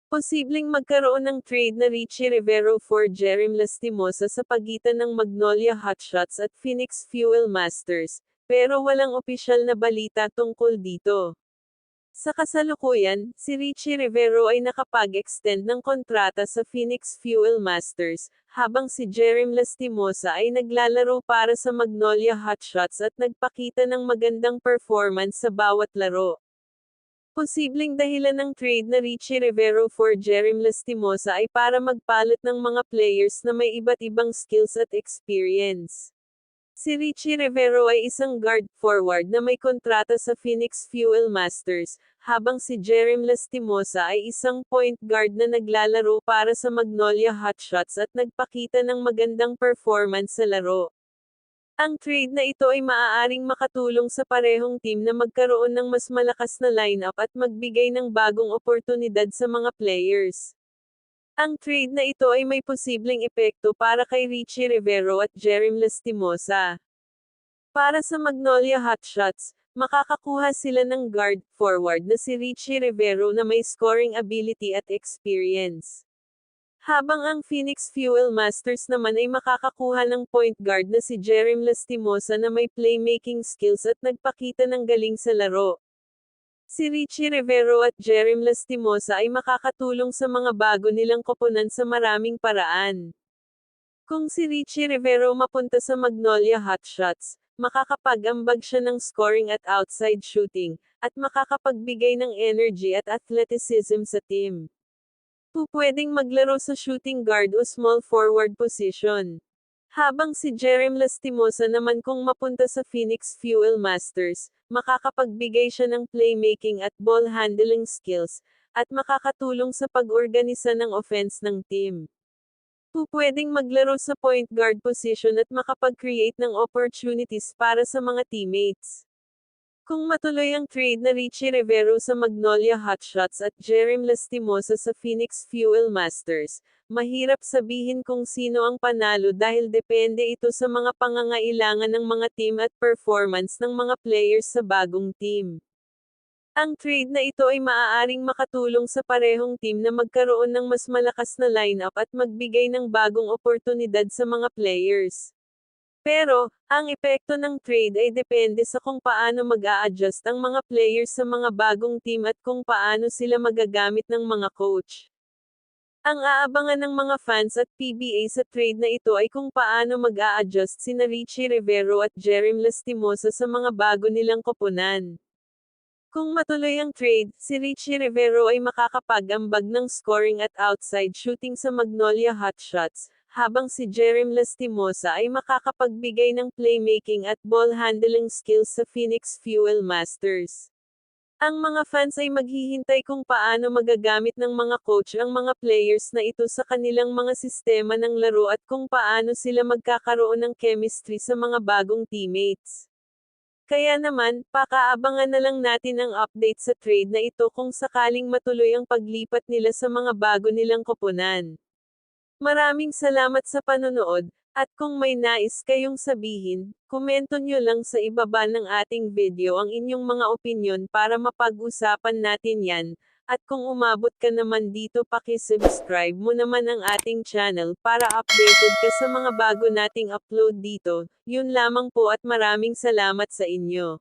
Posibleng magkaroon ng trade na Richie Rivero for Jerem Lastimosa sa pagitan ng Magnolia Hotshots at Phoenix Fuel Masters, pero walang opisyal na balita tungkol dito. Sa kasalukuyan, si Richie Rivero ay nakapag-extend ng kontrata sa Phoenix Fuel Masters, habang si Jerem Lastimosa ay naglalaro para sa Magnolia Hotshots at nagpakita ng magandang performance sa bawat laro. Posibleng dahilan ng trade na Richie Rivero for Jerem Lastimosa ay para magpalit ng mga players na may iba't ibang skills at experience. Si Richie Rivero ay isang guard forward na may kontrata sa Phoenix Fuel Masters, habang si Jerem Lastimosa ay isang point guard na naglalaro para sa Magnolia Hotshots at nagpakita ng magandang performance sa laro. Ang trade na ito ay maaaring makatulong sa parehong team na magkaroon ng mas malakas na lineup at magbigay ng bagong oportunidad sa mga players. Ang trade na ito ay may posibleng epekto para kay Richie Rivero at Jerem Lastimosa. Para sa Magnolia Hotshots, makakakuha sila ng guard forward na si Richie Rivero na may scoring ability at experience. Habang ang Phoenix Fuel Masters naman ay makakakuha ng point guard na si Jerem Lastimosa na may playmaking skills at nagpakita ng galing sa laro. Si Richie Rivero at Jerem Lastimosa ay makakatulong sa mga bago nilang koponan sa maraming paraan. Kung si Richie Rivero mapunta sa Magnolia Hotshots, makakapag-ambag siya ng scoring at outside shooting, at makakapagbigay ng energy at athleticism sa team. Pupwedeng maglaro sa shooting guard o small forward position. Habang si Jerem Lastimosa naman kung mapunta sa Phoenix Fuel Masters, makakapagbigay siya ng playmaking at ball handling skills, at makakatulong sa pag-organisa ng offense ng team. Pupwedeng maglaro sa point guard position at makapag-create ng opportunities para sa mga teammates. Kung matuloy ang trade na Richie Rivero sa Magnolia Hotshots at Jerem Lastimosa sa Phoenix Fuel Masters, mahirap sabihin kung sino ang panalo dahil depende ito sa mga pangangailangan ng mga team at performance ng mga players sa bagong team. Ang trade na ito ay maaaring makatulong sa parehong team na magkaroon ng mas malakas na lineup at magbigay ng bagong oportunidad sa mga players. Pero, ang epekto ng trade ay depende sa kung paano mag-a-adjust ang mga players sa mga bagong team at kung paano sila magagamit ng mga coach. Ang aabangan ng mga fans at PBA sa trade na ito ay kung paano mag-a-adjust sina Richie Rivero at Jerem Lastimosa sa mga bago nilang koponan. Kung matuloy ang trade, si Richie Rivero ay makakapag-ambag ng scoring at outside shooting sa Magnolia Hotshots, habang si Jerem Lastimosa ay makakapagbigay ng playmaking at ball handling skills sa Phoenix Fuel Masters. Ang mga fans ay maghihintay kung paano magagamit ng mga coach ang mga players na ito sa kanilang mga sistema ng laro at kung paano sila magkakaroon ng chemistry sa mga bagong teammates. Kaya naman, pakaabangan na lang natin ang update sa trade na ito kung sakaling matuloy ang paglipat nila sa mga bago nilang koponan. Maraming salamat sa panonood, at kung may nais kayong sabihin, komento nyo lang sa ibaba ng ating video ang inyong mga opinyon para mapag-usapan natin yan, at kung umabot ka naman dito paki-subscribe mo naman ang ating channel para updated ka sa mga bago nating upload dito. Yun lamang po at maraming salamat sa inyo.